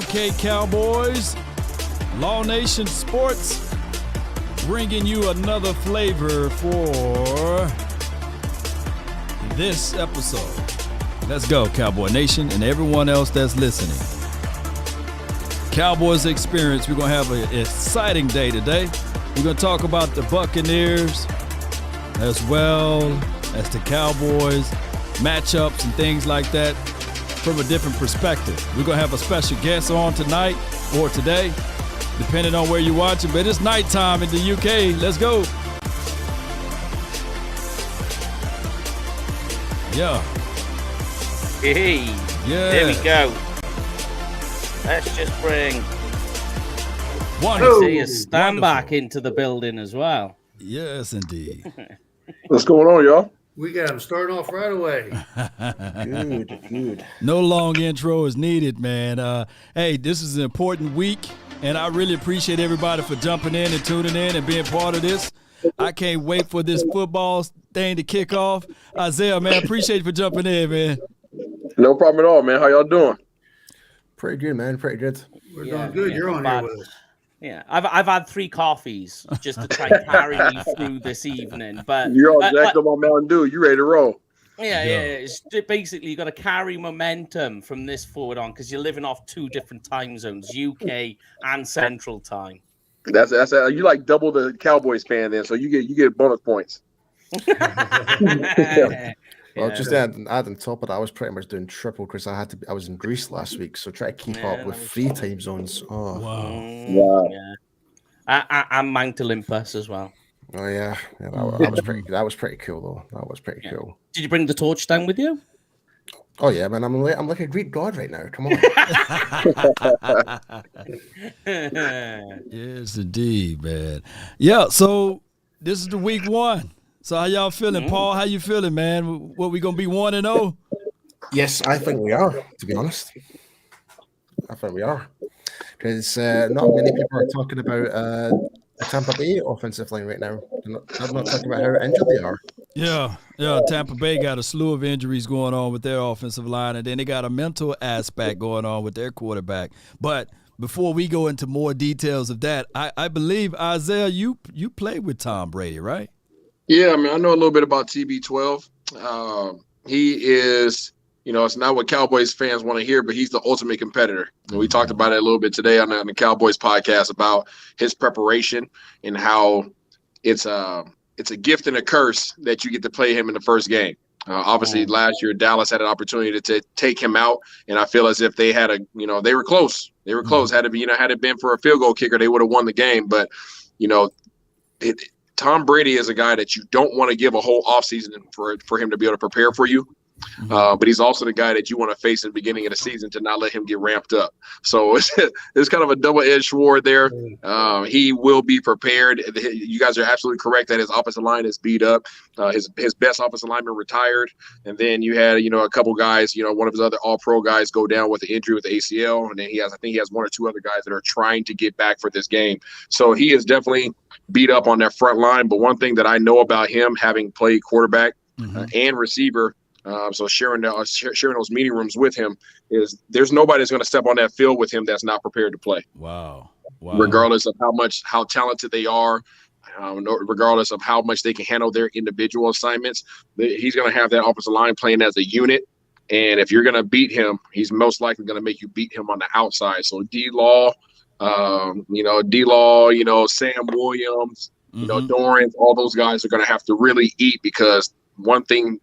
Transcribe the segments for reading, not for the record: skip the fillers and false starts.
UK Cowboys, Law Nation Sports, bringing you another flavor for this episode. Let's go, Cowboy Nation and everyone else that's listening. Cowboys Experience, we're going to have an exciting day today. We're going to talk about the Buccaneers as well as the Cowboys, matchups and things like that from a different perspective. We're going to have a special guest on tonight or today, depending on where you're watching, but it's nighttime in the UK. Let's go. Yeah. Hey, yeah. There we go. Let's just bring Stan back into the building as well. Yes, indeed. What's going on, y'all? We got them starting off right away. Good. No long intro is needed, man. Hey, this is an important week, and I really appreciate everybody for jumping in and tuning in and being part of this. I can't wait for this football thing to kick off. Isaiah, man, appreciate you for jumping in, man. No problem at all, man. How y'all doing? Pretty good, man. Pretty good. We're doing good. You're on here with us. Yeah, I've had 3 coffees just to try and carry me through this evening. But you're all jacked up on Mountain Dew. You ready to roll? Yeah. It's basically you got to carry momentum from this forward on because you're living off 2 different time zones, UK and Central Time. That's you like double the Cowboys fan then, so you get bonus points. Well, just adding top of that, I was pretty much doing triple because I was in Greece last week, so try to keep up with 3 time zones. Oh wow! Yeah, and Mount Olympus as well. Oh yeah, that was pretty. That was pretty cool though. That was pretty cool. Did you bring the torch down with you? Oh yeah, man. I'm like a Greek god right now. Come on. Yes, indeed, man. Yeah. So this is the week 1. So how y'all feeling, Paul? How you feeling, man? What, we gonna be 1-0? Yes, I think we are. To be honest, I think we are because not many people are talking about the Tampa Bay offensive line right now. They're not talking about how injured they are. Yeah. Tampa Bay got a slew of injuries going on with their offensive line, and then they got a mental aspect going on with their quarterback. But before we go into more details of that, I believe Isaiah, you played with Tom Brady, right? Yeah, I mean, I know a little bit about TB12. He is, it's not what Cowboys fans want to hear, but he's the ultimate competitor. And we talked about it a little bit today on the Cowboys podcast about his preparation and how it's a gift and a curse that you get to play him in the first game. Obviously, last year Dallas had an opportunity to take him out, and I feel as if they had they were close. They were close. Had it been for a field goal kicker, they would have won the game. But Tom Brady is a guy that you don't want to give a whole offseason for him to be able to prepare for you. But he's also the guy that you want to face at the beginning of the season to not let him get ramped up. So it's kind of a double-edged sword there. He will be prepared. You guys are absolutely correct that his offensive line is beat up. His best offensive lineman retired. And then you had, a couple guys, one of his other all-pro guys go down with the injury with the ACL. And then I think he has 1 or 2 other guys that are trying to get back for this game. So he is definitely beat up on that front line. But one thing that I know about him, having played quarterback and receiver, so sharing those meeting rooms with him, is there's nobody that's going to step on that field with him that's not prepared to play. Wow. Regardless of how talented they are, regardless of how much they can handle their individual assignments, he's going to have that offensive line playing as a unit. And if you're going to beat him, he's most likely going to make you beat him on the outside. So D-Law, Sam Williams, Dorrance, all those guys are going to have to really eat, because one thing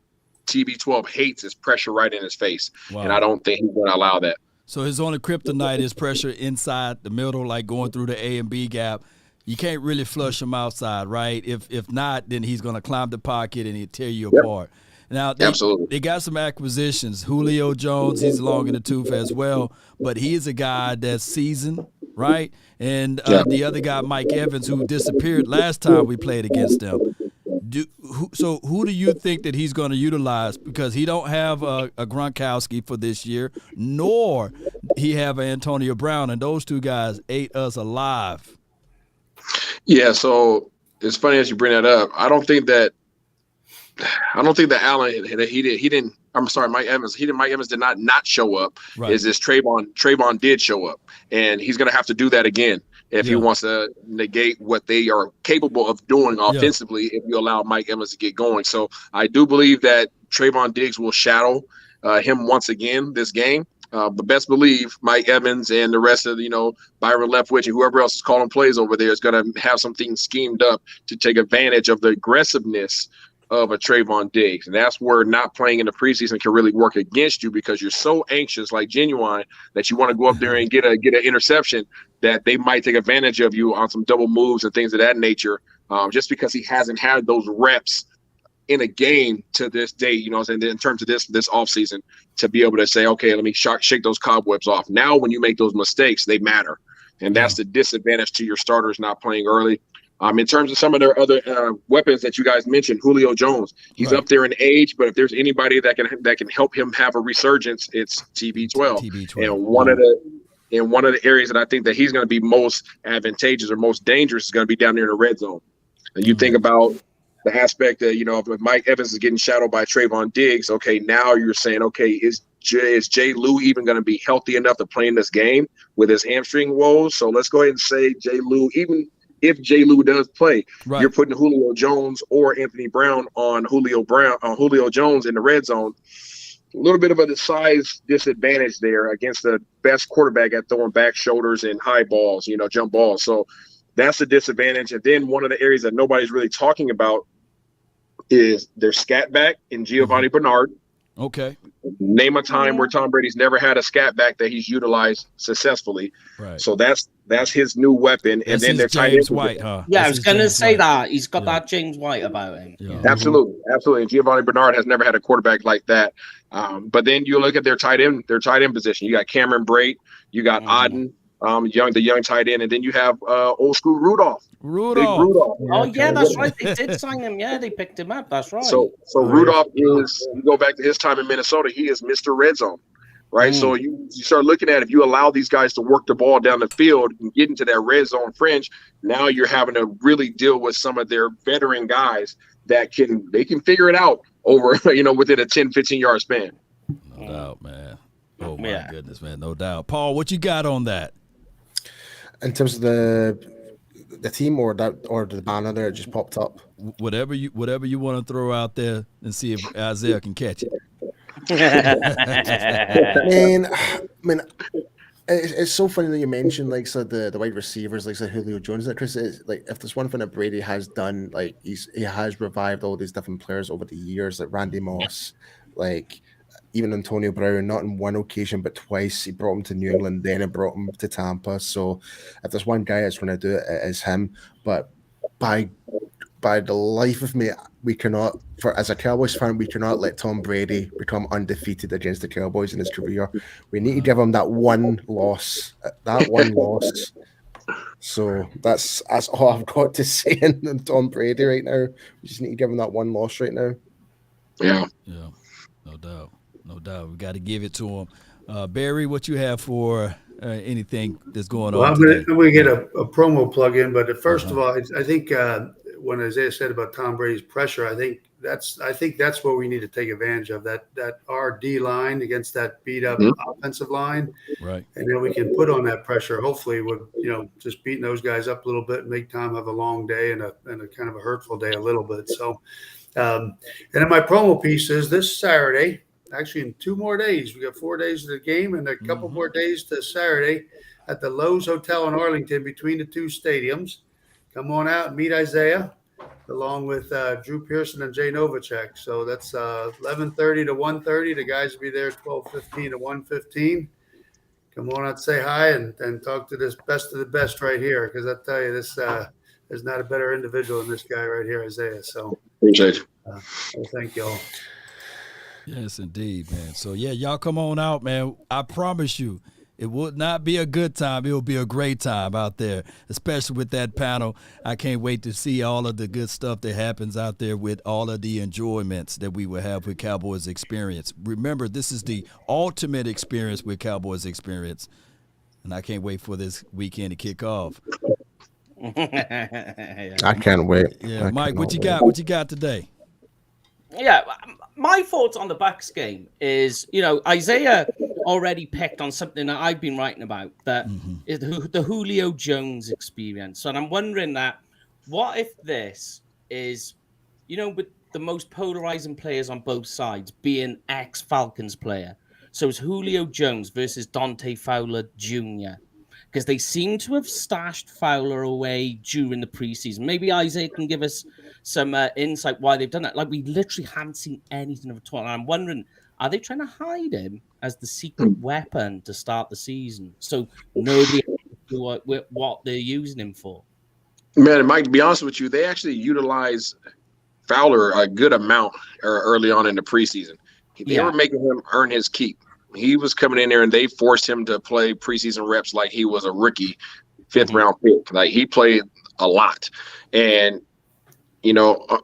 TB12 hates is pressure right in his face. Wow. And I don't think he's going to allow that. So his only kryptonite is pressure inside the middle, like going through the A and B gap. You can't really flush him outside, right? If not, then he's going to climb the pocket and he'll tear you apart. Now, they got some acquisitions. Julio Jones, he's long in the tooth as well, but he's a guy that's seasoned, right? And the other guy, Mike Evans, who disappeared last time we played against them. So who do you think that he's going to utilize? Because he don't have a Gronkowski for this year, nor he have Antonio Brown, and those 2 guys ate us alive. Yeah, so it's funny as you bring that up. I don't think that I don't think that Allen he didn't. I'm sorry, Mike Evans. Mike Evans did not show up. Right. Is this Trayvon did show up, and he's going to have to do that again if he wants to negate what they are capable of doing offensively. If you allow Mike Evans to get going, so I do believe that Trayvon Diggs will shadow him once again this game. But best believe Mike Evans and the rest of Byron Leftwich and whoever else is calling plays over there is going to have something schemed up to take advantage of the aggressiveness of a Trayvon Diggs. And that's where not playing in the preseason can really work against you, because you're so anxious, like Genuine, that you want to go up there and get an interception, that they might take advantage of you on some double moves and things of that nature, just because he hasn't had those reps in a game to this day, in terms of this offseason, to be able to say, okay, let me shake those cobwebs off. Now, when you make those mistakes, they matter. And that's the disadvantage to your starters not playing early. In terms of some of their other weapons that you guys mentioned, Julio Jones, he's up there in age, but if there's anybody that can help him have a resurgence, it's TB12. And one of the areas that I think that he's going to be most advantageous or most dangerous is going to be down there in the red zone. And you think about the aspect that, if Mike Evans is getting shadowed by Trayvon Diggs, okay, now you're saying, okay, is Jay Lou even going to be healthy enough to play in this game with his hamstring woes? So let's go ahead and say Jay Lou, even if Jay Lou does play, you're putting Julio Jones or Anthony Brown on Julio Jones in the red zone. A little bit of a size disadvantage there against the best quarterback at throwing back shoulders and high balls, jump balls. So that's the disadvantage. And then one of the areas that nobody's really talking about is their scat back in Giovanni Bernard. Okay. Name a time where Tom Brady's never had a scat back that he's utilized successfully. Right. So that's his new weapon. That's and then there's James White, huh? Yeah, I was going to say that. He's got that James White about him. Yeah. Absolutely. And Giovanni Bernard has never had a quarterback like that. But then you look at their tight end position. You got Cameron Brate, you got Auden, the young tight end, and then you have old school Rudolph. Big Rudolph. Oh yeah, that's right. They did sign him. Yeah, they picked him up. That's right. So Rudolph is, you go back to his time in Minnesota, he is Mr. Red Zone, right? So you start looking at, if you allow these guys to work the ball down the field and get into that red zone fringe, now you're having to really deal with some of their veteran guys that can figure it out over within a 10, 15-yard span. No doubt, man. Oh my goodness, man. No doubt. Paul, what you got on that? In terms of the team or the banner there, it just popped up. Whatever you want to throw out there and see if Isaiah can catch it. Man, it's so funny that you mentioned the wide receivers, Julio Jones. Chris, if there's one thing that Brady has done, he has revived all these different players over the years, like Randy Moss, even Antonio Brown, not in one occasion but twice. He brought him to New England, then he brought him to Tampa. So if there's one guy that's going to do it, it is him. But by the life of me, we cannot, as a Cowboys fan, we cannot let Tom Brady become undefeated against the Cowboys in his career. We need to give him that one loss. So that's all I've got to say on Tom Brady right now. We just need to give him that one loss right now. Yeah. No doubt. We got to give it to him. Barry, what you have for anything that's going on? I'm going to get a promo plug in, but first of all, I think when Isaiah said about Tom Brady's pressure, I think that's what we need to take advantage of, that our D line against that beat up offensive line, right? And then we can put on that pressure. Hopefully, with just beating those guys up a little bit and make Tom have a long day and a kind of a hurtful day a little bit. So, and then my promo piece is this Saturday. Actually, in 2 more days, we got 4 days of the game and a couple more days to Saturday at the Lowe's Hotel in Arlington between the 2 stadiums. Come on out and meet Isaiah along with Drew Pearson and Jay Novacek. So that's 11:30 to 1:30. The guys will be there 12:15 to 1:15. Come on out, say hi, and talk to this best of the best right here, because I tell you, this is not a better individual than this guy right here, Isaiah. So appreciate it. Well, thank you all. Yes, indeed, man. So, y'all come on out, man. I promise you, it would not be a good time. It will be a great time out there, especially with that panel. I can't wait to see all of the good stuff that happens out there with all of the enjoyments that we will have with Cowboys Experience. Remember, this is the ultimate experience with Cowboys Experience, and I can't wait for this weekend to kick off. I can't wait. Yeah, Mike, what you got? What you got today? Yeah, my thoughts on the Bucs game is, Isaiah already picked on something that I've been writing about, that is the Julio Jones experience. And I'm wondering what if this is, with the most polarizing players on both sides being ex-Falcons player. So it's Julio Jones versus Dante Fowler Jr., because they seem to have stashed Fowler away during the preseason. Maybe Isaiah can give us some insight why they've done that. Like, we literally haven't seen anything of it all. And I'm wondering, are they trying to hide him as the secret weapon to start the season so nobody knows what they're using him for? Man, Mike, to be honest with you, they actually utilize Fowler a good amount early on in the preseason. They were making him earn his keep. He was coming in there and they forced him to play preseason reps like he was a rookie, fifth-round pick. Like, he played a lot. And,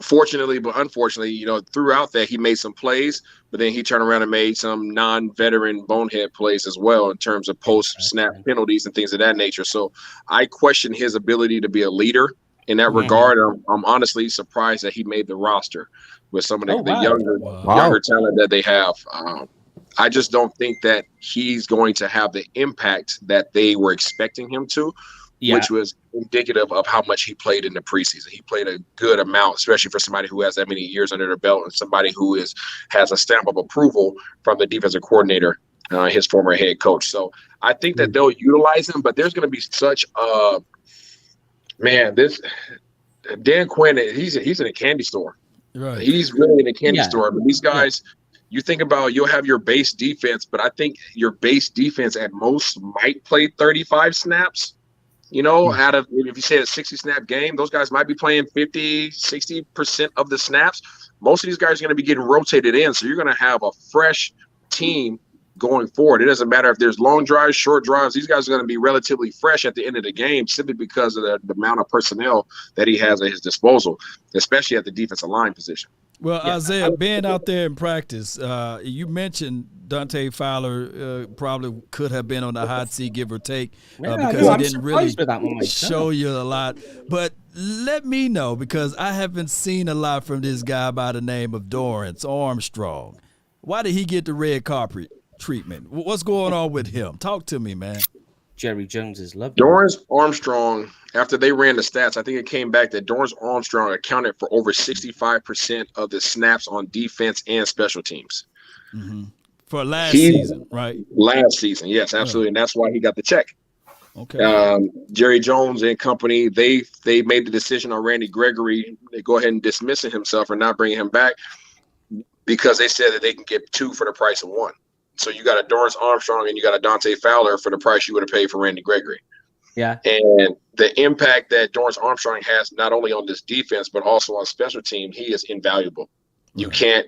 fortunately, but unfortunately, throughout that, he made some plays, but then he turned around and made some non-veteran bonehead plays as well in terms of post-snap penalties and things of that nature. So I question his ability to be a leader in that regard. I'm honestly surprised that he made the roster with some of the younger talent that they have. I just don't think that he's going to have the impact that they were expecting him to, which was indicative of how much he played in the preseason. He played a good amount, especially for somebody who has that many years under their belt and somebody who has a stamp of approval from the defensive coordinator, his former head coach. So I think that they'll utilize him, but there's going to be such this Dan Quinn, he's in a candy store. Right. He's really in a candy store. But these guys, you think about, you'll have your base defense, but I think your base defense at most might play 35 snaps. Out of, if you say a 60-snap game, those guys might be playing 50, 60% of the snaps. Most of these guys are going to be getting rotated in. So you're going to have a fresh team going forward. It doesn't matter if there's long drives, short drives. These guys are going to be relatively fresh at the end of the game simply because of the amount of personnel that he has at his disposal, especially at the defensive line position. Well, Isaiah, being out there in practice, you mentioned Dante Fowler probably could have been on the hot seat, give or take, because he didn't really show you a lot. But let me know, because I haven't seen a lot from this guy by the name of Dorrance Armstrong. Why did he get the red carpet treatment? What's going on with him? Talk to me, man. Jerry Jones is lovely. Dorrance Armstrong, after they ran the stats, I think it came back that Dorrance Armstrong accounted for over 65% of the snaps on defense and special teams. For last season, right? Last season, yes, absolutely. And that's why he got the check. Okay. Jerry Jones and company, they made the decision on Randy Gregory. They go ahead and dismissing himself or not bringing him back because they said that they can get two for the price of one. So you got a Dorrance Armstrong and you got a Dante Fowler for the price you would have paid for Randy Gregory. Yeah. And the impact that Dorrance Armstrong has not only on this defense, but also on special team, he is invaluable. You can't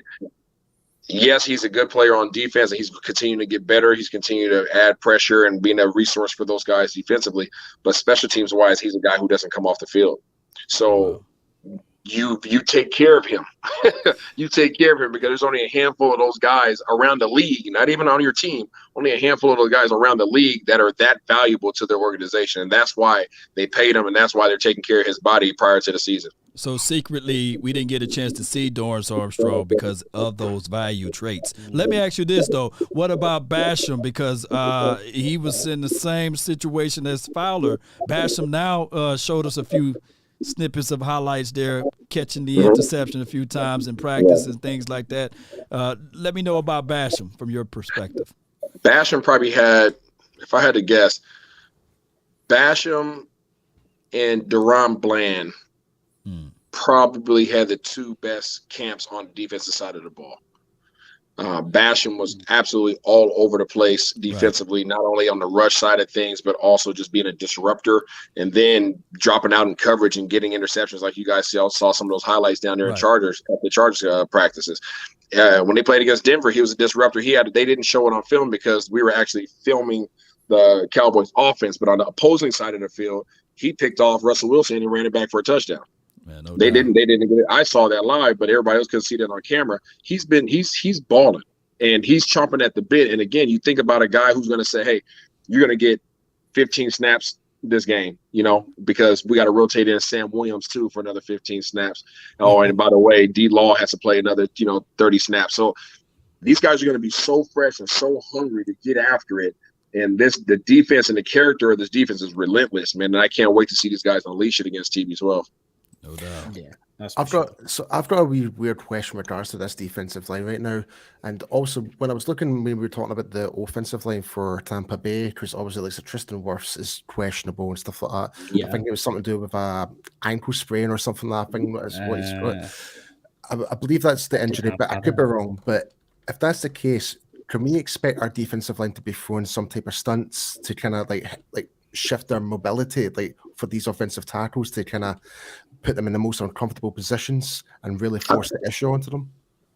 – yes, he's a good player on defense, and he's continuing to get better. He's continuing to add pressure and being a resource for those guys defensively. But special teams-wise, he's a guy who doesn't come off the field. So you take care of him. You take care of him because there's only a handful of those guys around the league, not even on your team, only a handful of those guys around the league that are that valuable to their organization. And that's why they paid him, and that's why they're taking care of his body prior to the season. So secretly, we didn't get a chance to see Dorrance Armstrong because of those value traits. Let me ask you this, though. What about Basham? Because he was in the same situation as Fowler. Basham now showed us a few snippets of highlights there, catching the interception a few times in practice and things like that. Let me know about Basham from your perspective. Basham probably had, if I had to guess, Basham and Deron Bland probably had the two best camps on the defensive side of the ball. Basham was absolutely all over the place defensively, not only on the rush side of things, but also just being a disruptor and then dropping out in coverage and getting interceptions like you guys saw some of those highlights down there in Chargers at the Chargers practices. When they played against Denver, he was a disruptor. They didn't show it on film because we were actually filming the Cowboys offense, but on the opposing side of the field, he picked off Russell Wilson and ran it back for a touchdown. Man, they didn't get it. I saw that live, but everybody else couldn't see that on camera. He's balling and he's chomping at the bit. And again, you think about a guy who's going to say, hey, you're going to get 15 snaps, this game, because we got to rotate in Sam Williams too for another 15 snaps. Oh, and by the way, D Law has to play another, 30 snaps. So these guys are going to be so fresh and so hungry to get after it. And the defense and the character of this defense is relentless, man. And I can't wait to see these guys unleash it against TB12. No doubt. Yeah. I've got a weird question with regards to this defensive line right now, and also when I was looking, when we were talking about the offensive line for Tampa Bay, because obviously like Tristan Wirfs is questionable and stuff like that. Yeah. I think it was something to do with a ankle sprain or something like that. I think what he's got. I believe that's the injury, but I could be wrong. But if that's the case, can we expect our defensive line to be throwing some type of stunts to kind of like shift their mobility, like for these offensive tackles to kind of put them in the most uncomfortable positions and really force the issue onto them?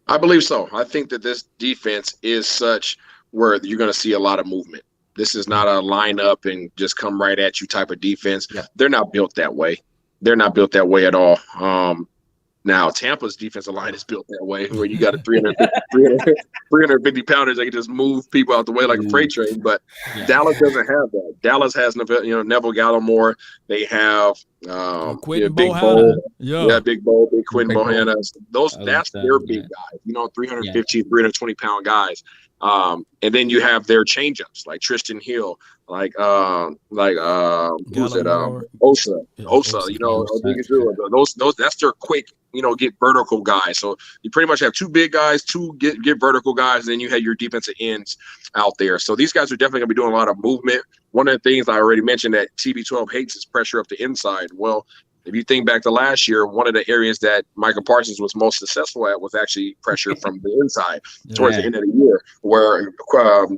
I believe so. I think that this defense is such where you're going to see a lot of movement. This is not a line up and just come right at you type of defense. Yeah. They're not built that way. They're not built that way at all. Now, Tampa's defensive line is built that way, where you got a 350 pounders that can just move people out the way like a freight train. But Dallas doesn't have that. Dallas has Neville Gallimore. They have Quentin Big Bohanna. Bo, Big Quentin Bohanna. That's their big guys. 315, 320 pound guys. And then you have their changeups like Tristan Hill, like who's it? Osa. Those that's their quick, get vertical guys. So you pretty much have two big guys, two get vertical guys, and then you have your defensive ends out there. So these guys are definitely gonna be doing a lot of movement. One of the things I already mentioned that TB12 hates is pressure up the inside. Well, if you think back to last year, one of the areas that Michael Parsons was most successful at was actually pressure from the inside towards the end of the year, where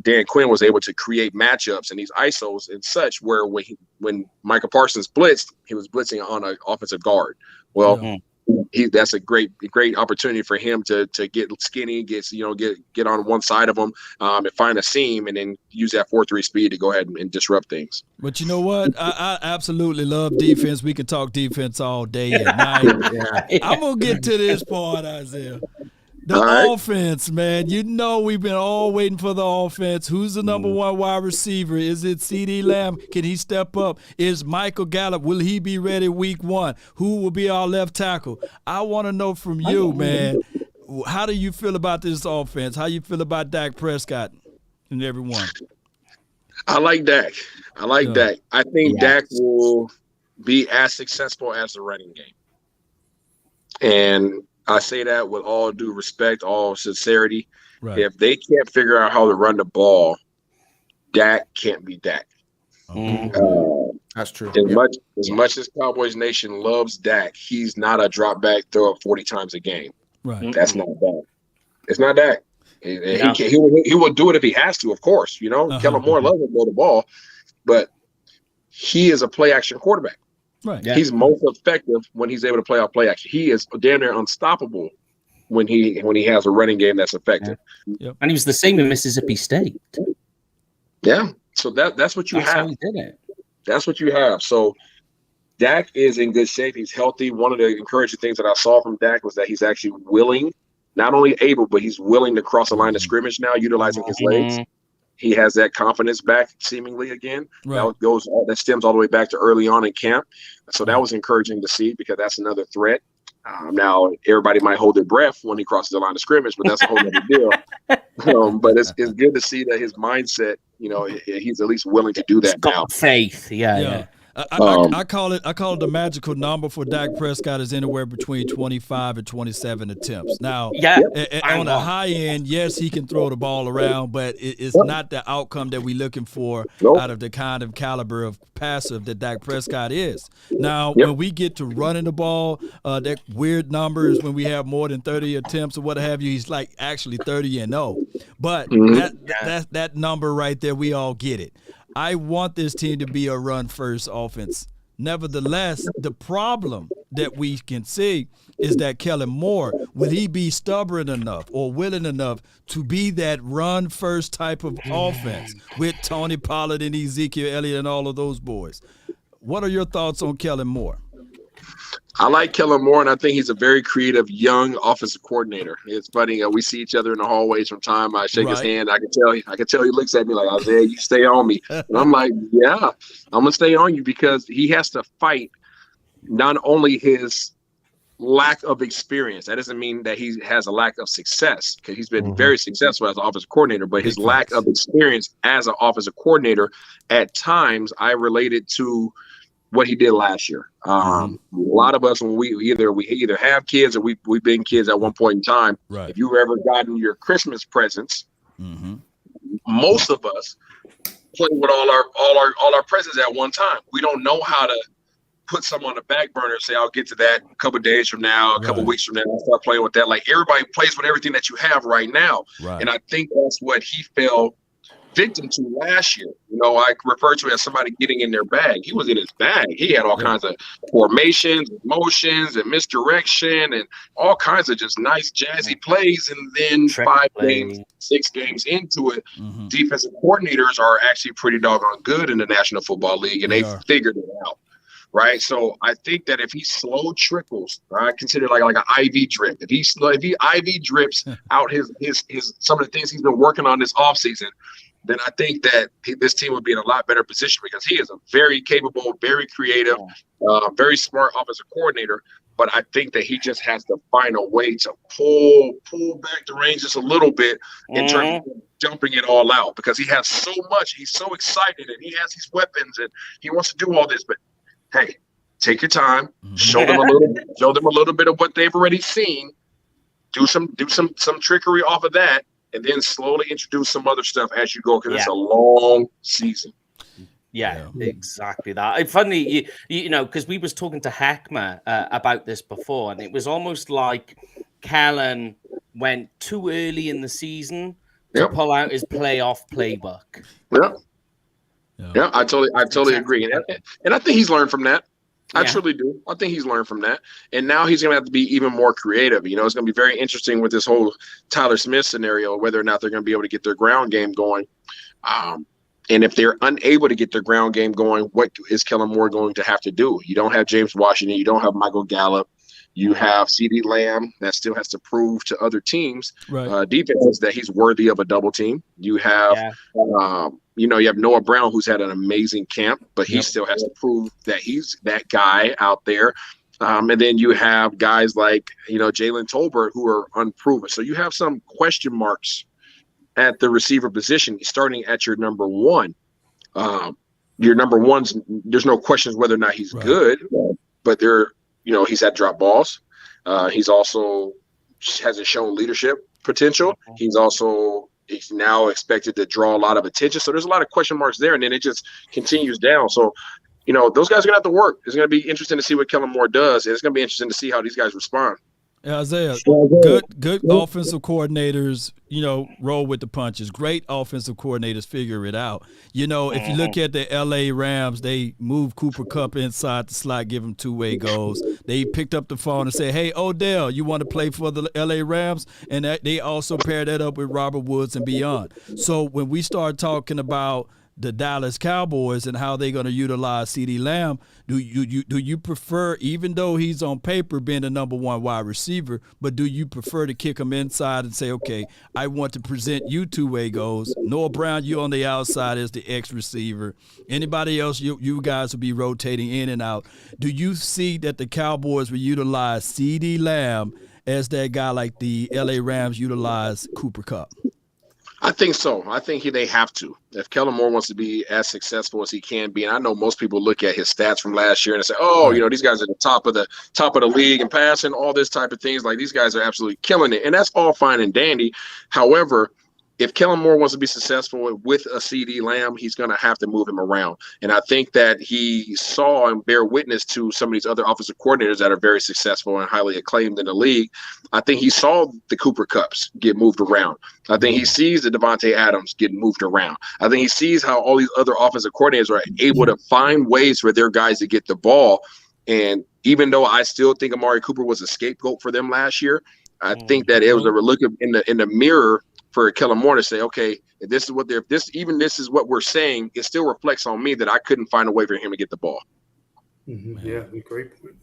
Dan Quinn was able to create matchups and these ISOs and such, where when Michael Parsons blitzed, he was blitzing on an offensive guard. Well, that's a great opportunity for him to get skinny, get on one side of him, and find a seam, and then use that 4-3 speed to go ahead and disrupt things. But you know what? I absolutely love defense. We can talk defense all day and night. I'm gonna get to this part, Isaiah. The offense, man. We've been all waiting for the offense. Who's the number one wide receiver? Is it CeeDee Lamb? Can he step up? Is Michael Gallup? Will he be ready week 1? Who will be our left tackle? I want to know from you, man. How do you feel about this offense? How you feel about Dak Prescott and everyone? I like Dak. Dak. I think Dak will be as successful as the running game. And I say that with all due respect, all sincerity. Right. If they can't figure out how to run the ball, Dak can't be Dak. That's true. As much as Cowboys Nation loves Dak, he's not a drop back, throw up 40 times a game. Right. That's not Dak. It's not Dak. He will do it if he has to, of course. Kellen Moore loves to throw the ball, but he is a play action quarterback. Right. Yeah. He's most effective when he's able to play off play action. He is damn near unstoppable when he has a running game that's effective. Yep. And he was the same in Mississippi State. Yeah. So that's what you have. How he did it. That's what you have. So Dak is in good shape. He's healthy. One of the encouraging things that I saw from Dak was that he's actually willing, not only able, but he's willing to cross the line of scrimmage now, utilizing his legs. He has that confidence back seemingly again. Right. That stems all the way back to early on in camp. So that was encouraging to see, because that's another threat. Now everybody might hold their breath when he crosses the line of scrimmage, but that's a whole other deal. But it's good to see that his mindset, he's at least willing to do that now. Faith, yeah. I call it the magical number for Dak Prescott is anywhere between 25 and 27 attempts. Now, on the high end, yes, he can throw the ball around, but it's not the outcome that we're looking for out of the kind of caliber of passive that Dak Prescott is. Now, when we get to running the ball, that weird numbers when we have more than 30 attempts or what have you, he's like actually 30-0. But that number right there, we all get it. I want this team to be a run-first offense. Nevertheless, the problem that we can see is that Kellen Moore, will he be stubborn enough or willing enough to be that run-first type of offense with Tony Pollard and Ezekiel Elliott and all of those boys? What are your thoughts on Kellen Moore? I like Kellen Moore, and I think he's a very creative young offensive coordinator. It's funny. We see each other in the hallways from time. I shake his hand. I can tell he looks at me like, Isaiah, you stay on me. And I'm like, yeah, I'm going to stay on you, because he has to fight not only his lack of experience. That doesn't mean that he has a lack of success, because he's been very successful as an offensive coordinator, but his lack of experience as an offensive coordinator, at times I related to what he did last year. A lot of us, when we either have kids or we've been kids at one point in time. Right. If you've ever gotten your Christmas presents, most of us play with all our presents at one time. We don't know how to put some on the back burner and say, I'll get to that a couple of days from now, a couple of weeks from now, I'll start playing with that. Like, everybody plays with everything that you have right now. Right. And I think that's what he fell victim to last year. I refer to it as somebody getting in their bag. He was in his bag. He had all kinds of formations, motions, and misdirection, and all kinds of just nice jazzy plays. And then 6 games into it, defensive coordinators are actually pretty doggone good in the National Football League, and they figured it out. Right, so I think that if he slow trickles, I consider it like an IV drip. If he IV drips out his some of the things he's been working on this offseason, then I think that this team would be in a lot better position, because he is a very capable, very creative, very smart offensive coordinator. But I think that he just has to find a way to pull back the reins just a little bit in terms of jumping it all out, because he has so much. He's so excited, and he has these weapons, and he wants to do all this. But hey, take your time. Show them a little bit of what they've already seen. Do some trickery off of that, and then slowly introduce some other stuff as you go, because it's a long season. Yeah, exactly that. It's funny, you know, because we was talking to Heckma about this before, and it was almost like Kellen went too early in the season to pull out his playoff playbook. Yeah, I totally agree, and I think he's learned from that. I truly do. I think he's learned from that, and now he's going to have to be even more creative. You know, it's going to be very interesting with this whole Tyler Smith scenario, whether or not they're going to be able to get their ground game going. And if they're unable to get their ground game going, what is Kellen Moore going to have to do? You don't have James Washington. You don't have Michael Gallup. You have CeeDee Lamb that still has to prove to other teams, defenses, that he's worthy of a double team. You have, you have Noah Brown, who's had an amazing camp, but he still has to prove that he's that guy out there. And then you have guys like, Jalen Tolbert, who are unproven. So you have some question marks at the receiver position, starting at your number one. Your number one's, there's no questions whether or not he's good, but he's had drop balls. He's also hasn't shown leadership potential. He's now expected to draw a lot of attention. So there's a lot of question marks there, and then it just continues down. So, those guys are going to have to work. It's going to be interesting to see what Kellen Moore does, and it's going to be interesting to see how these guys respond. Isaiah, good offensive coordinators, roll with the punches. Great offensive coordinators figure it out. If you look at the L.A. Rams, they moved Cooper Kupp inside the slot, give him two-way goals. They picked up the phone and said, hey, Odell, you want to play for the L.A. Rams? And they also paired that up with Robert Woods and beyond. So when we start talking about the Dallas Cowboys and how they're going to utilize CeeDee Lamb, do you prefer, even though he's on paper being the number one wide receiver, but do you prefer to kick him inside and say, okay, I want to present you two-way goals. Noah Brown, you on the outside as the X receiver. Anybody else, you guys will be rotating in and out. Do you see that the Cowboys will utilize CeeDee Lamb as that guy like the LA Rams utilize Cooper Kupp? I think so. I think they have to. If Kellen Moore wants to be as successful as he can be, and I know most people look at his stats from last year and say, these guys are the top of the league in passing, all this type of things. Like, these guys are absolutely killing it, and that's all fine and dandy. However, if Kellen Moore wants to be successful with a CeeDee Lamb, he's going to have to move him around. And I think that he saw and bear witness to some of these other offensive coordinators that are very successful and highly acclaimed in the league. I think he saw the Cooper Kupps get moved around. I think he sees the Devontae Adams get moved around. I think he sees how all these other offensive coordinators are able to find ways for their guys to get the ball. And even though I still think Amari Cooper was a scapegoat for them last year, I think that it was a look in the mirror for Kellen Moore to say, okay, if this is what we're saying, it still reflects on me that I couldn't find a way for him to get the ball. Yeah, great point.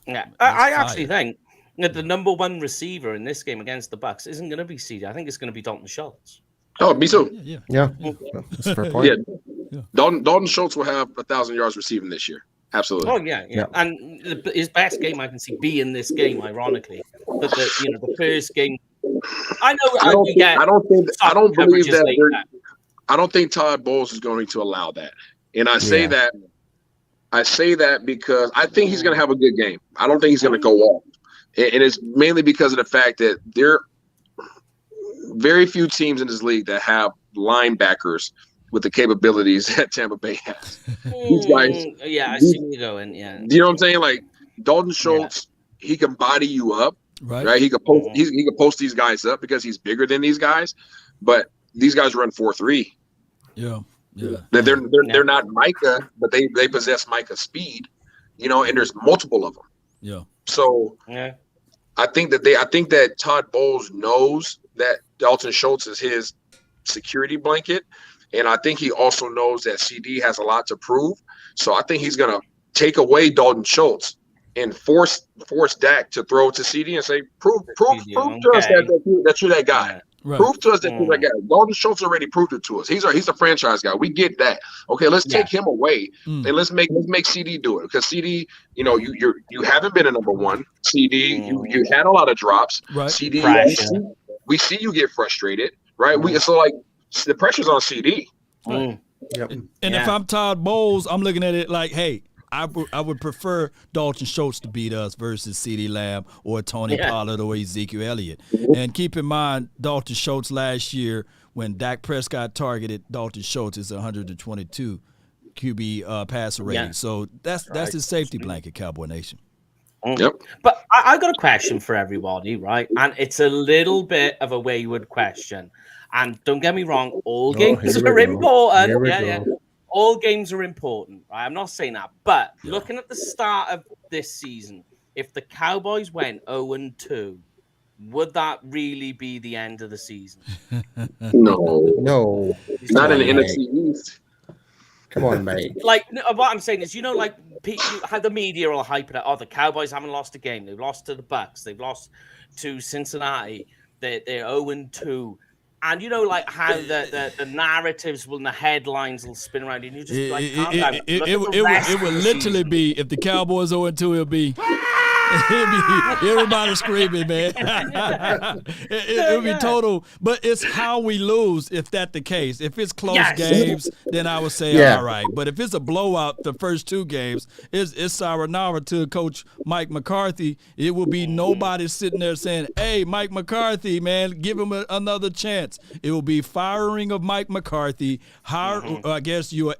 Yeah, I actually think that the number one receiver in this game against the Bucs isn't going to be CD. I think it's going to be Dalton Schultz. Oh, me too. Yeah. That's a fair point. Yeah. Dalton Schultz will have 1,000 yards receiving this year. Absolutely. Oh yeah. And his best game I can see be in this game, ironically. But the first game, I don't think Todd Bowles is going to allow that. And I say that because I think he's going to have a good game. I don't think he's going to go off. And it's mainly because of the fact that there are very few teams in this league that have linebackers with the capabilities that Tampa Bay has. These guys. Yeah, I see where you're going. Yeah. You know what I'm saying? Like Dalton Schultz, he can body you up. Right. He could post these guys up because he's bigger than these guys. But these guys run 4.3. Yeah. They're not Micah, but they possess Micah speed, and there's multiple of them. Yeah. So I think that Todd Bowles knows that Dalton Schultz is his security blanket, and I think he also knows that CD has a lot to prove. So I think he's gonna take away Dalton Schultz and force Dak to throw to CD and say, prove to us that you're that guy. Right. Prove to us that you're that guy. Dalton Schultz already proved it to us. He's a franchise guy. We get that. Okay, let's take him away and let's make CD do it. Because CD, you haven't been a number one. CD, you had a lot of drops. Right. CD, we see you get frustrated. Right. So like the pressure's on CD. Right. Yep. And if I'm Todd Bowles, I'm looking at it like, hey, I would prefer Dalton Schultz to beat us versus CeeDee Lamb or Tony Pollard or Ezekiel Elliott. And keep in mind, Dalton Schultz last year, when Dak Prescott targeted Dalton Schultz, is 122 QB passer rating. So that's his safety blanket, Cowboy Nation. Yep. But I got a question for everybody, right? And it's a little bit of a wayward question. And don't get me wrong, all games are important. All games are important, right? I'm not saying that. But looking at the start of this season, if the Cowboys went 0-2, would that really be the end of the season? No. Not in the NFC East. Come on, mate. Like, what I'm saying is, how the media will hype it up. Oh, the Cowboys haven't lost a game. They've lost to the Bucs. They've lost to Cincinnati. They're 0-2. And how the narratives and the headlines will spin around, and you just it would literally be, if the Cowboys 0-2, it'll be everybody screaming, man. It would be total. But it's how we lose if that's the case. If it's close games, then I would say all right. But if it's a blowout, the first two games, it's sayonara to Coach Mike McCarthy. It will be nobody sitting there saying, hey, Mike McCarthy, man, give him another chance. It will be firing of Mike McCarthy. I guess you have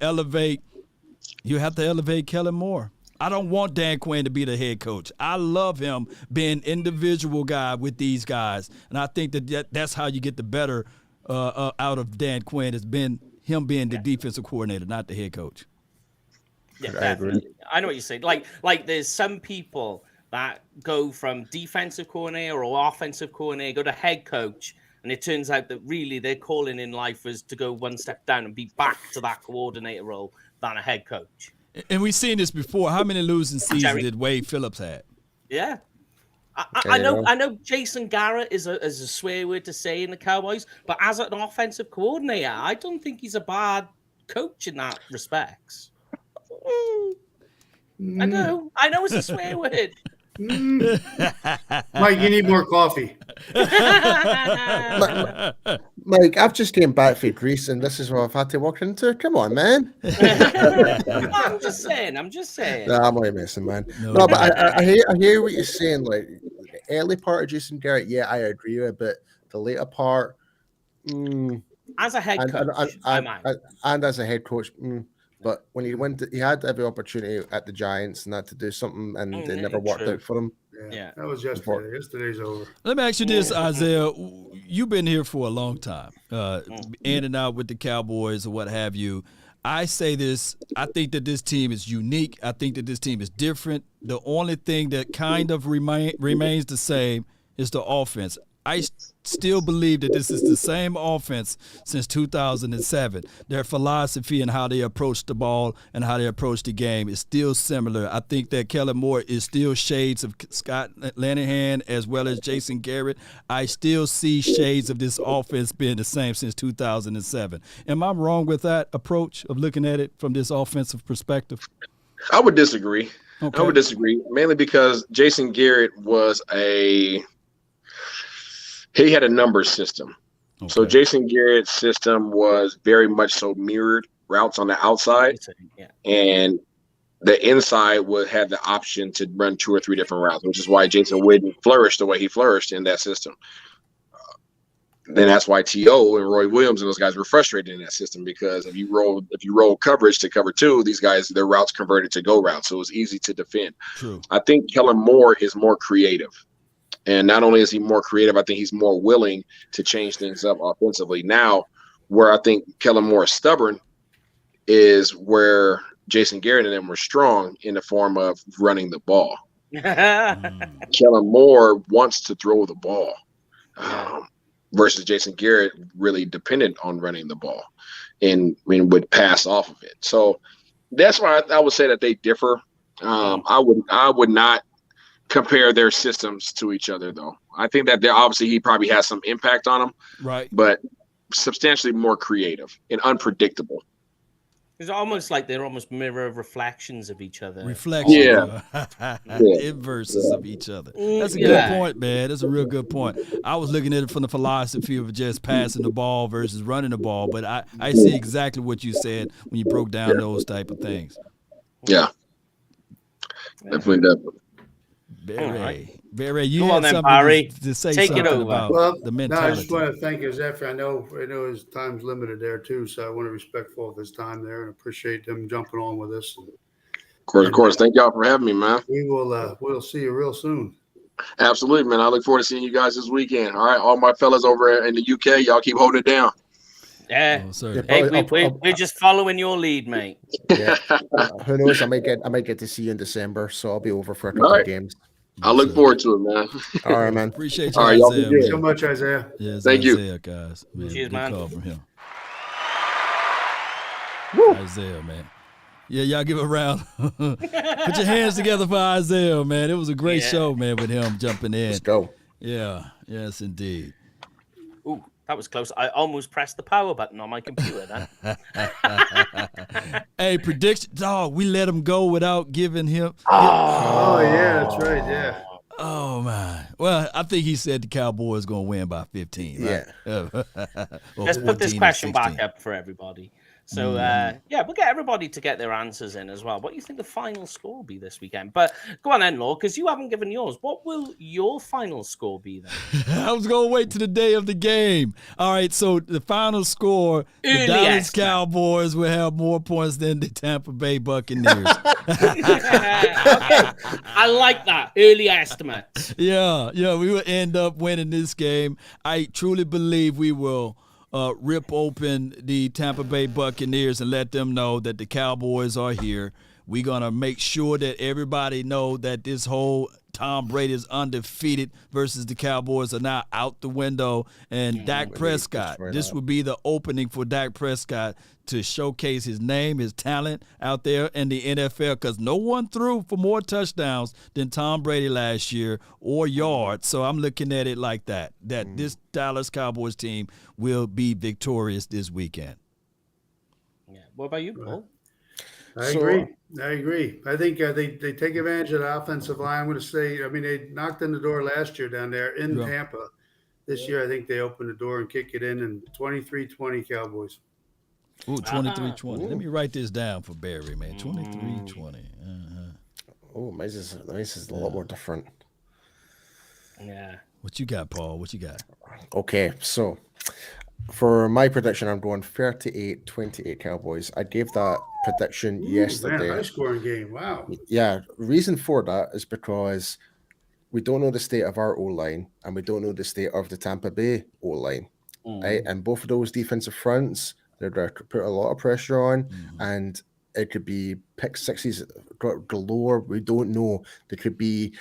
to elevate Kellen Moore. I don't want Dan Quinn to be the head coach. I love him being individual guy with these guys. And I think that's how you get the better out of Dan Quinn, has been him being the defensive coordinator, not the head coach. Yeah, definitely. I know what you're saying. Like there's some people that go from defensive coordinator or offensive coordinator, go to head coach, and it turns out that really their calling in life was to go one step down and be back to that coordinator role than a head coach. And we've seen this before. How many losing seasons did Wade Phillips have? Yeah. I know Jason Garrett is a swear word to say in the Cowboys, but as an offensive coordinator, I don't think he's a bad coach in that respects. I know it's a swear word. Mike, you need more coffee. Mike, I've just came back from Greece, and this is what I've had to walk into. Come on, man. I'm just saying. No, I'm only messing, man. No, but I hear what you're saying. Like, the early part of Jason Garrett, yeah, I agree with, but the later part, as a head coach, and as a head coach, But when he had every opportunity at the Giants and had to do something, and it never worked out for him. Yeah, that was yesterday. Yesterday's over. Let me ask you this, Isaiah. You've been here for a long time, in and out with the Cowboys or what have you. I say this. I think that this team is unique. I think that this team is different. The only thing that kind of remains the same is the offense. I still believe that this is the same offense since 2007. Their philosophy and how they approach the ball and how they approach the game is still similar. I think that Kellen Moore is still shades of Scott Linehan as well as Jason Garrett. I still see shades of this offense being the same since 2007. Am I wrong with that approach of looking at it from this offensive perspective? I would disagree. Okay. I would disagree, mainly because Jason Garrett he had a numbers system. Okay. So Jason Garrett's system was very much so mirrored routes on the outside, and the inside would have the option to run 2 or 3 different routes, which is why Jason Witten flourished the way he flourished in that system. Then that's why T.O. and Roy Williams and those guys were frustrated in that system, because if you roll coverage to cover 2, these guys, their routes converted to go routes, so it was easy to defend. True. I think Kellen Moore is more creative. And not only is he more creative, I think he's more willing to change things up offensively. Now, where I think Kellen Moore is stubborn is where Jason Garrett and them were strong in the form of running the ball. Kellen Moore wants to throw the ball versus Jason Garrett really dependent on running the ball and would pass off of it. So that's why I would say that they differ. I would not compare their systems to each other, though. I think that he probably has some impact on them, right? But substantially more creative and unpredictable. It's almost like they're almost mirror reflections of each other. Inverses of each other. That's a good point, man. That's a real good point. I was looking at it from the philosophy of just passing the ball versus running the ball, but I see exactly what you said when you broke down those type of things. Yeah. Definitely. Barry, you had something to say. Take something it over. about the mentality. No, I just want to thank Zephyr. I know his time's limited there too, so I want to be respectful of his time there and appreciate him jumping on with us. Of course. Thank y'all for having me, man. We'll see you real soon. Absolutely, man. I look forward to seeing you guys this weekend. All right, all my fellas over in the UK, y'all keep holding it down. Yeah. Hey, we're just following your lead, mate. Yeah. Who knows? I might get to see you in December, so I'll be over for a couple of games. I look forward to it, man. All right, man. Appreciate you, Isaiah. Thank you so much, Isaiah. Yes, thank Isaiah, you, guys. Man, cheers, good man. call from him. Isaiah, man. Yeah, y'all give a round. Put your hands together for Isaiah, man. It was a great show, man, with him jumping in. Let's go. Yeah, yes, indeed. Ooh, that was close. I almost pressed the power button on my computer then. Hey, prediction, dog, we let him go without giving him. Oh, yeah, that's right, yeah. Oh, my. Well, I think he said the Cowboys going to win by 15. Right? Yeah. Let's put this question back up for everybody. So, we'll get everybody to get their answers in as well. What do you think the final score will be this weekend? But go on then, Law, because you haven't given yours. What will your final score be then? I was going to wait to the day of the game. All right, so the final score, the Dallas Cowboys will have more points than the Tampa Bay Buccaneers. Okay. I like that. Early estimate. Yeah, we will end up winning this game. I truly believe we will rip open the Tampa Bay Buccaneers and let them know that the Cowboys are here. We're going to make sure that everybody know that this whole Tom Brady is undefeated versus the Cowboys are now out the window. And Dak Prescott, this will be the opening for Dak Prescott to showcase his name, his talent out there in the NFL, because no one threw for more touchdowns than Tom Brady last year or yards. So I'm looking at it like that this Dallas Cowboys team will be victorious this weekend. Yeah. What about you, Paul? I agree. I think they take advantage of the offensive line. I'm going to say, they knocked on the door last year down there in Tampa. This year, I think they opened the door and kick it in, and 23-20 Cowboys. Ooh, 23-20. Let me write this down for Barry, man. 23-20. Oh, mine is a lot more different. Yeah. What you got, Paul? What you got? Okay, so for my prediction, I'm going 38-28 Cowboys. I gave that prediction yesterday. Man, high-scoring game. Wow. Yeah, reason for that is because we don't know the state of our O-line, and we don't know the state of the Tampa Bay O-line. Right? And both of those defensive fronts, they're put a lot of pressure on, and It could be pick sixes galore. We don't know. There could be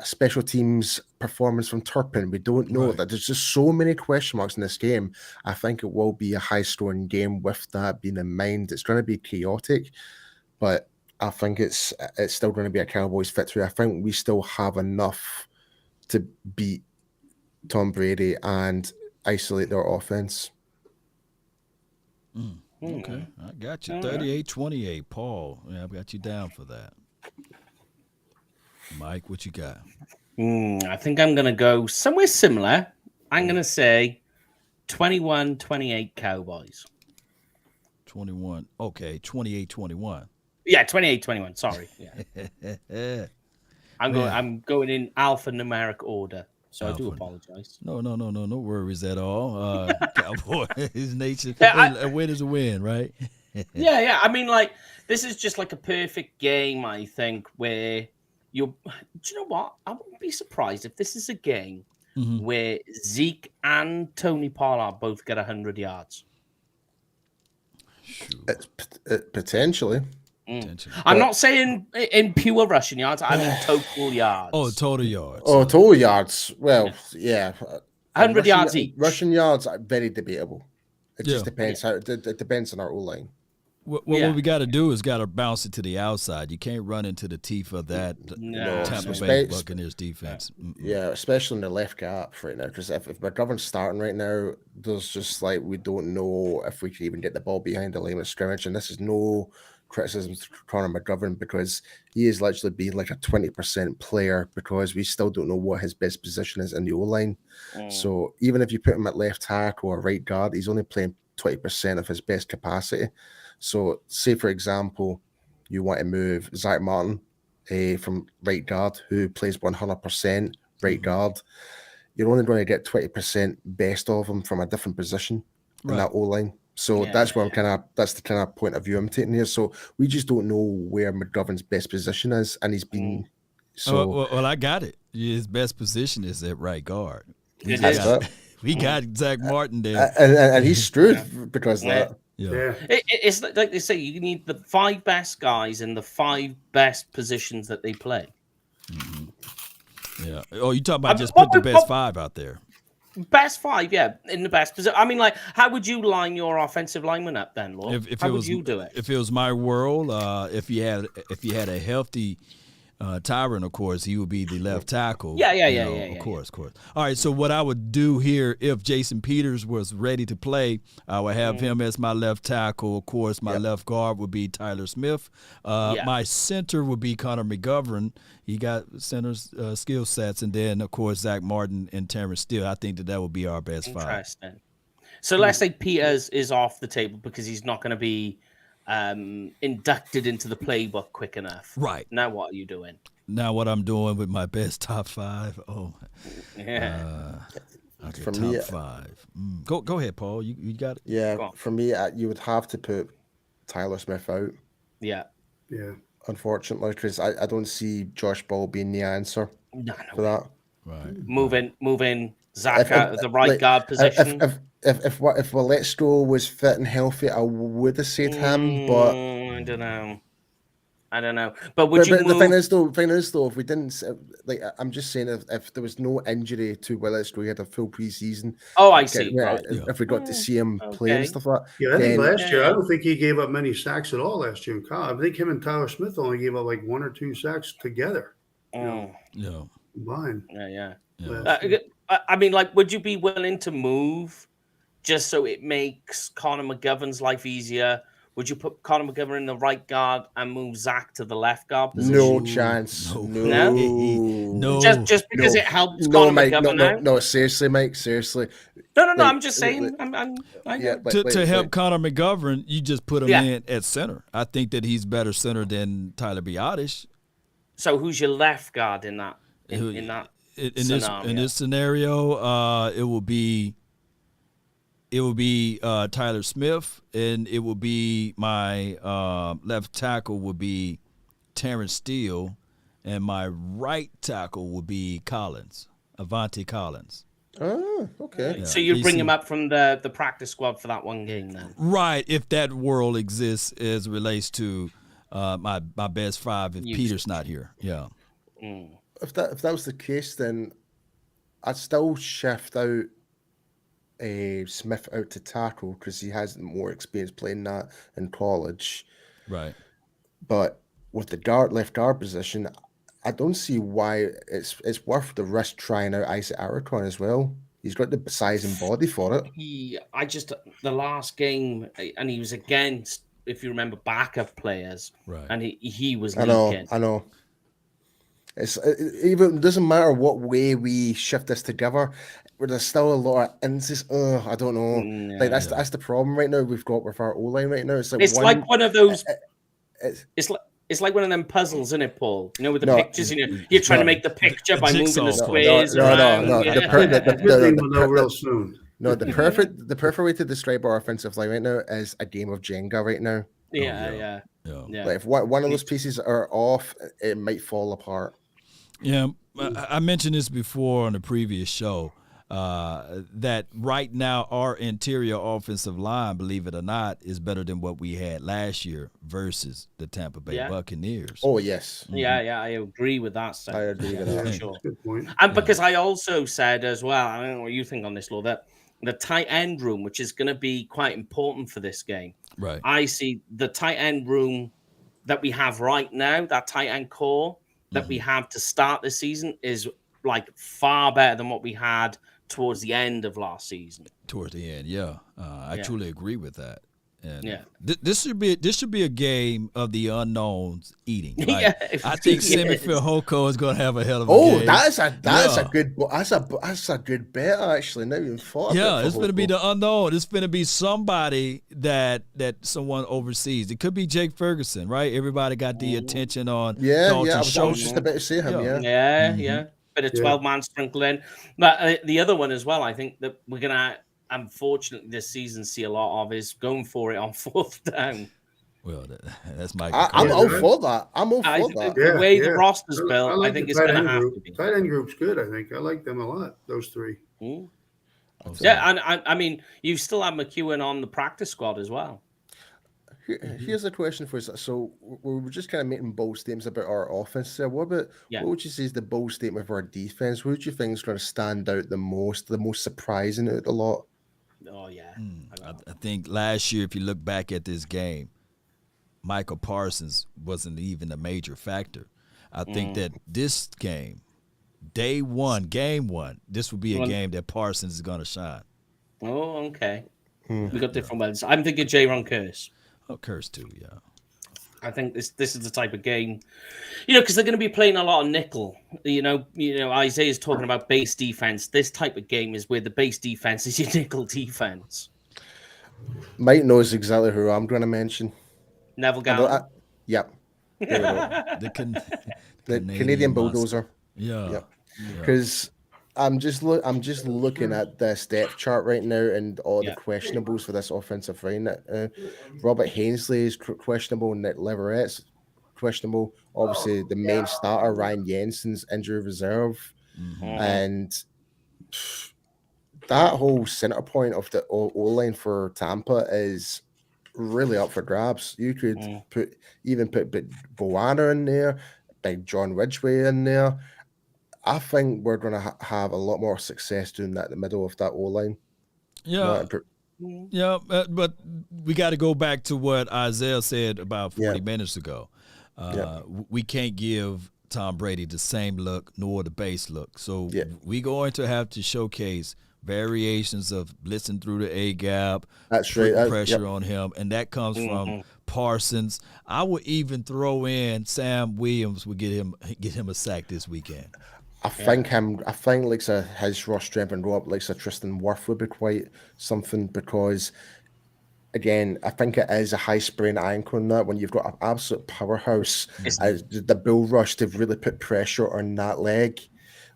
special teams performance from Turpin. We don't know. Right. That there's just so many question marks in this game. I think it will be a high-scoring game with that being in mind. It's going to be chaotic, but I think it's still going to be a Cowboys victory. I think we still have enough to beat Tom Brady and isolate their offense. Okay, I got you. 38-28, Paul. Yeah, I've got you down for that. Mike, what you got? I think I'm going to go somewhere similar. I'm going to say 21-28 Cowboys. 21. Okay, 28-21. Yeah, 28-21. Sorry. Yeah. I'm going in alphanumeric order. So I do apologize. No worries at all. Cowboys nation. Yeah, A win is a win, right? Yeah. I mean, like, this is just like a perfect game, I think, where do you know what? I wouldn't be surprised if this is a game where Zeke and Tony Pollard both get 100 yards. Potentially. I'm not saying in pure rushing yards. I mean total yards. Oh, total yards. Oh, total yards. Well, yeah. 100 yards each. Rushing yards are very debatable. It just depends. Yeah. It depends on our O-line. What we got to do is got to bounce it to the outside. You can't run into the teeth of that Tampa Bay Buccaneers defense. Yeah, especially in the left gap right now. Because if McGovern's starting right now, there's just like we don't know if we can even get the ball behind the line of scrimmage. And this is no criticism to Conor McGovern because he is literally being like a 20% player because we still don't know what his best position is in the O-line. So even if you put him at left tackle or right guard, he's only playing 20% of his best capacity. So say, for example, you want to move Zach Martin from right guard, who plays 100% right guard. You're only going to get 20% best of him from a different position in that O-line. So that's where that's the kind of point of view I'm taking here. So we just don't know where McGovern's best position is, and he's been Well, I got it. His best position is at right guard. We got Zach Martin there, and he's screwed because of that. Yeah. It's like they say, you need the 5 best guys in the 5 best positions that they play. Yeah. Oh, you talk about just put the best 5 out there. Best 5, yeah, in the best position. I mean, like, how would you line your offensive lineman up then, Law? How would you do it? If it was my world, if you had a healthy Tyron, of course, he would be the left tackle. Yeah. Of course. All right, so what I would do here, if Jason Peters was ready to play, I would have him as my left tackle. Of course, my left guard would be Tyler Smith. My center would be Conor McGovern. He got center's skill sets. And then, of course, Zach Martin and Terrence Steele. I think that would be our best 5. Interesting. So let's say Peters is off the table because he's not going to be inducted into the playbook quick enough. Right. Now what are you doing? Now what I'm doing with my best top 5. For top me, 5. Go ahead, Paul. You got it. Yeah, for me, you would have to put Tyler Smith out. Yeah. Unfortunately, because I don't see Josh Ball being the answer for that. Right. Moving Zach out of the right guard position. If Waletzko was fit and healthy, I would have said him, but I don't know. But would you move? The thing is though, if we didn't, like, I'm just saying, if there was no injury to Waletzko, he had a full preseason. Oh, I see. Right. If we got to see him play and stuff like that. Yeah, I think last year, I don't think he gave up many sacks at all last year in college. I think him and Tyler Smith only gave up like 1 or 2 sacks together. Combined. Yeah. I mean, like, would you be willing to move just so it makes Conor McGovern's life easier? Would you put Conor McGovern in the right guard and move Zach to the left guard position? No chance. No. Just because it helps Conor McGovern out? No, seriously, Mike. Seriously. No. I'm just saying. To help Conor McGovern, you just put him in at center. I think that he's better center than Tyler Biadasz. So who's your left guard in that? In this scenario, it will be Tyler Smith, and it will be my left tackle would be Terrence Steele, and my right tackle would be Avante Collins. Oh, okay. So you bring him up from the practice squad for that one game then? Right, if that world exists as relates to my best 5 if Peter's not here. Yeah. If that was the case, then I'd still shift out Smith out to tackle because he has more experience playing that in college. Right. But with the left guard position, I don't see why it's worth the risk trying out Isaac Aricon as well. He's got the size and body for it. The last game, and he was against, if you remember, backup players, right? And he was leaking. I know. It doesn't matter what way we shift this together. There's still a lot of instances. I don't know. Like that's the problem right now. We've got with our O line right now. It's like one of those. It's like one of them puzzles, isn't it, Paul? You know, with the pictures. You're trying to make the picture by moving the squares. No. Real soon. No, the perfect way to describe our offensive line right now is a game of Jenga right now. Yeah. Like if one of those pieces are off, it might fall apart. Yeah, I mentioned this before on the previous show. That right now our interior offensive line, believe it or not, is better than what we had last year versus the Tampa Bay Buccaneers. Oh, yes. Yeah, I agree with that. I agree with that. Sure. Good point. And because I also said as well, I don't know what you think on this, Law, that the tight end room, which is going to be quite important for this game. Right. I see the tight end room that we have right now, that tight end core that we have to start the season is like far better than what we had towards the end of last season. Towards the end, I truly agree with that. And this should be a game of the unknowns eating. Like, I think Semiphil Hoko is going to have a hell of a game. That's a good bet actually. Never even thought. It's going to be the unknown. It's going to be somebody that someone oversees. It could be Jake Ferguson, right? Everybody got the attention on. I was just about to say him. Yeah. Bit of 12-man sprinkle in. But the other one as well, I think that we're going to, unfortunately, this season see a lot of is going for it on 4th down. Well, that's my. I'm all for that. The way the roster's built, I think it's going to have to be. Tight end group's good, I think. I like them a lot, those three. Yeah, and I mean, you still have McEwen on the practice squad as well. Here's a question for us. So we're just kind of making bold statements about our offense. What would you say is the bold statement of our defense? Who do you think is going to stand out the most surprising out of the lot? Oh, yeah. I think last year, if you look back at this game, Michael Parsons wasn't even a major factor. I think that this game, game one, this would be a game that Parsons is going to shine. Oh, okay. We got different ones. I'm thinking J-Ron Curse. Oh, Curse too, yeah. I think this is the type of game, because they're going to be playing a lot of nickel. Isaiah's talking about base defense. This type of game is where the base defense is your nickel defense. Mike knows exactly who I'm going to mention. Neville Gallen. Yep. The Canadian Bulldozer. Yeah. Because I'm just looking at this depth chart right now and all the questionables for this offensive line. Robert Hainsley is questionable, Nick Leverette's questionable. Obviously, the main starter, Ryan Jensen's injury reserve. And that whole center point of the O-line for Tampa is really up for grabs. You could put Boana in there, Big John Ridgway in there. I think we're going to have a lot more success doing that in the middle of that O-line. But we got to go back to what Isaiah said about 40 minutes ago. We can't give Tom Brady the same look nor the base look. So we're going to have to showcase variations of blitzing through the A-gap, pressure on him, and that comes from Parsons. I would even throw in Sam Williams would get him a sack this weekend. I think his raw strength and go up like a Tristan Wirth would be quite something because, again, I think it is a high sprain ankle on that when you've got an absolute powerhouse. The bull rush to really put pressure on that leg,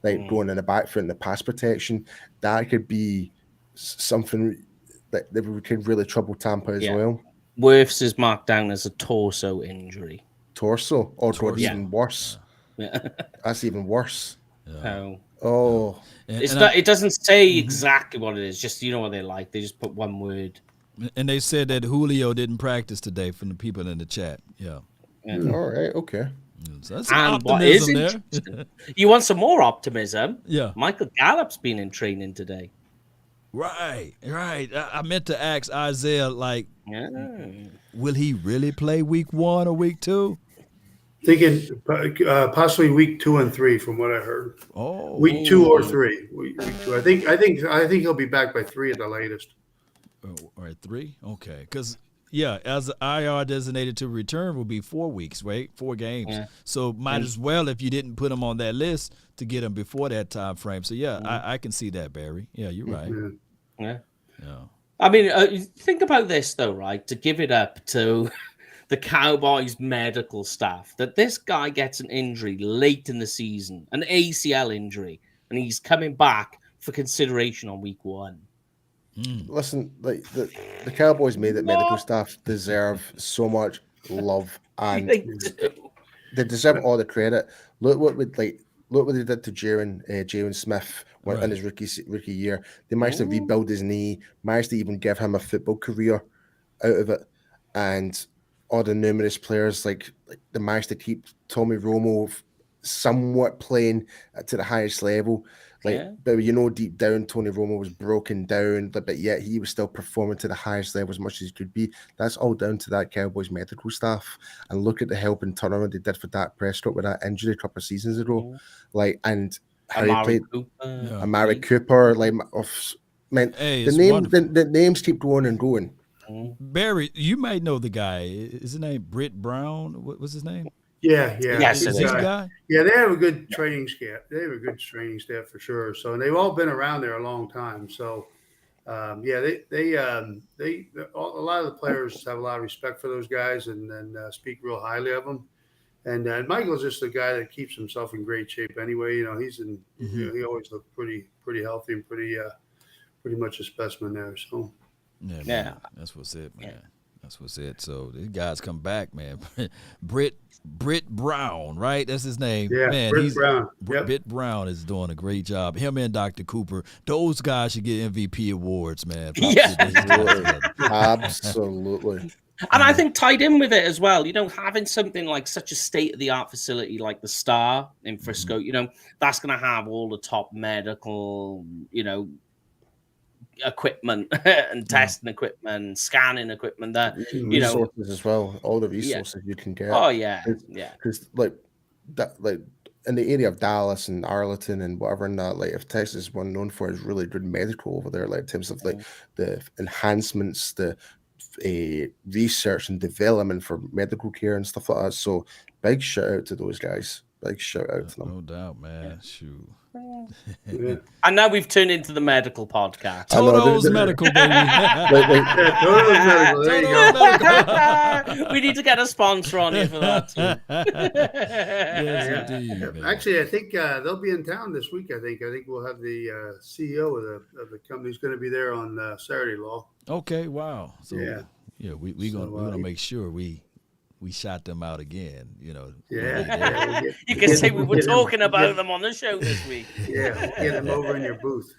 like going in the back foot and the pass protection, that could be something that could really trouble Tampa as well. Wirth's is marked down as a torso injury. Torso? Even worse. That's even worse. It doesn't say exactly what it is. Just what they like. They just put one word. And they said that Julio didn't practice today from the people in the chat. Yeah. All right. Okay. So that's some And what is optimism there. interesting, you want some more optimism? Yeah. Michael Gallup's been in training today. Right. I meant to ask Isaiah, like, Yeah. will he really play week 1 or week 2? Thinking possibly week 2 and 3, from what I heard. Oh, Week 2 or 3. Week 2. I think he'll be back by 3 at the latest. all right, 3. Okay, because as IR designated to return will be 4 weeks, right? 4 games. Yeah. So might as well, if you didn't put him on that list, to get him before that time frame. So I can see that, Barry. Yeah, you're right. Yeah. Yeah. I mean, think about this though, right? To give it up to the Cowboys medical staff, that this guy gets an injury late in the season, an ACL injury, and he's coming back for consideration on week 1. Listen, like the Cowboys medical staff deserve so much love, and they deserve all the credit. Look what they did to Jaron Smith in his rookie year. They managed to rebuild his knee, managed to even give him a football career out of it, and all the numerous players like they managed to keep Tommy Romo somewhat playing to the highest level. But deep down, Tony Romo was broken down, but yet he was still performing to the highest level as much as he could be. That's all down to that Cowboys medical staff. And look at the help and turnaround they did for Dak Prescott with that injury a couple of seasons ago. And how he played Amari Cooper. The names keep going and going. Barry, you might know the guy. Is his name Britt Brown? What was his name? Yeah. Yes, is this guy? Yeah, they have a good training staff. They have a good training staff for sure. So they've all been around there a long time. So a lot of the players have a lot of respect for those guys and speak real highly of them. And Michael's just a guy that keeps himself in great shape anyway. He's he always looked pretty healthy and pretty much a specimen there. So yeah. That's what's it, man. Yeah. That's what's it. So these guys come back, man. Britt Brown, right? That's his name. Yeah, man. Britt Brown. Britt Brown is doing a great job. Him and Dr. Cooper, those guys should get MVP awards, man. Absolutely. And I think tied in with it as well, having something like such a state-of-the-art facility like the Star in Frisco, that's going to have all the top medical, equipment and testing equipment, scanning equipment, that resources as well, all the resources you can get. Oh yeah, because in the area of Dallas and Arlington and whatever, and that, if Texas is one known for is really good medical over there, in terms of the enhancements, the research and development for medical care and stuff like that. So big shout out to those guys. Big shout out to them. No doubt, man. Shoot. And now we've turned into the medical podcast. Toto's medical, baby. Toto's medical. There you go. We need to get a sponsor on here for that too. Yes, indeed, actually, I think they'll be in town this week. I think we'll have the CEO of the company who's going to be there on Saturday, Law. Okay, wow. So we're gonna make sure we shot them out again, Yeah. You can say we were talking about them on the show this week. Yeah, get them over in your booth.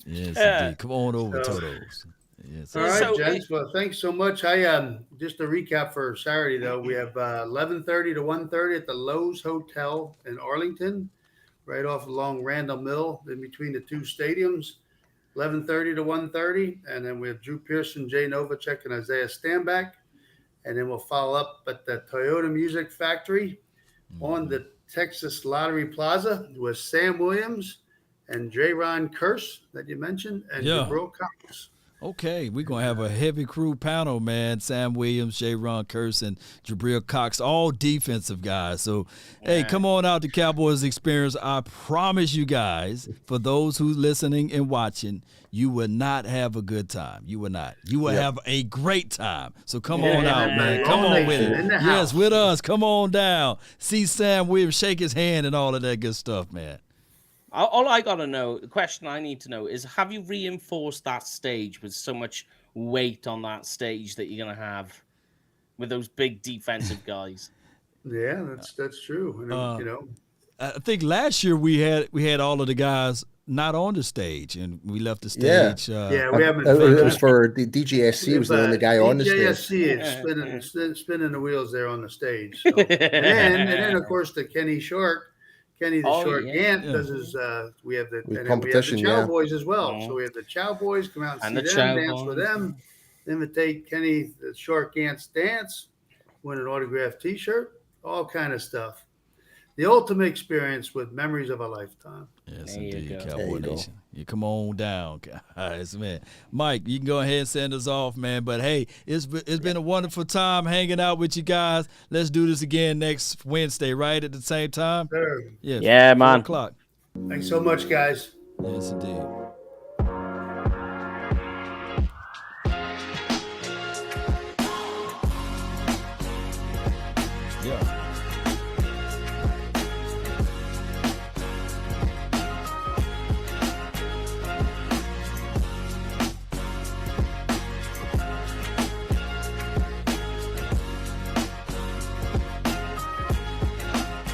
Yes, indeed. Come on over, Toto's. Yes. All right, gents. Well, thanks so much. Just a recap for Saturday, though. We have 11:30 to 1:30 at the Lowe's Hotel in Arlington, right off along Randall Mill, in between the two stadiums. 11:30 to 1:30, and then we have Drew Pearson, Jay Novacek, and Isaiah Stanback. And then we'll follow up at the Toyota Music Factory on the Texas Lottery Plaza with Sam Williams and J-Ron Curse that you mentioned, and Jabril Cox. Okay, we're going to have a heavy crew panel, man. Sam Williams, J-Ron Curse, and Jabril Cox, all defensive guys. So, hey, come on out to Cowboys Experience. I promise you guys, for those who listening and watching, you will not have a good time. You will not. You will have a great time. So come on out, man. Come on with it. Yes, with us. Come on down. See Sam Williams, shake his hand and all of that good stuff, man. All I got to know, the question I need to know is, have you reinforced that stage with so much weight on that stage that you're going to have with those big defensive guys? Yeah, that's true. I think last year we had all of the guys not on the stage, and we left the Yeah. stage. Yeah, we haven't. It was for the DGSC. Was the only guy on the stage. DJSC is spinning the wheels there on the stage. So. and then of course the Kenny the Short Gant does his. We have the competition. We have the Cowboys as well. So we have the Cowboys come out and see them, dance with them, imitate Kenny the Short Gant's dance, win an autographed T-shirt, all kind of stuff. The ultimate experience with memories of a lifetime. Yes, indeed, Cowboy Nation. You come on down, guys, man. Mike, you can go ahead and send us off, man. But, hey, it's been a wonderful time hanging out with you guys. Let's do this again next Wednesday, right, at the same time? Sure. Yeah, man. 4 o'clock. Thanks so much, guys. Yes, indeed.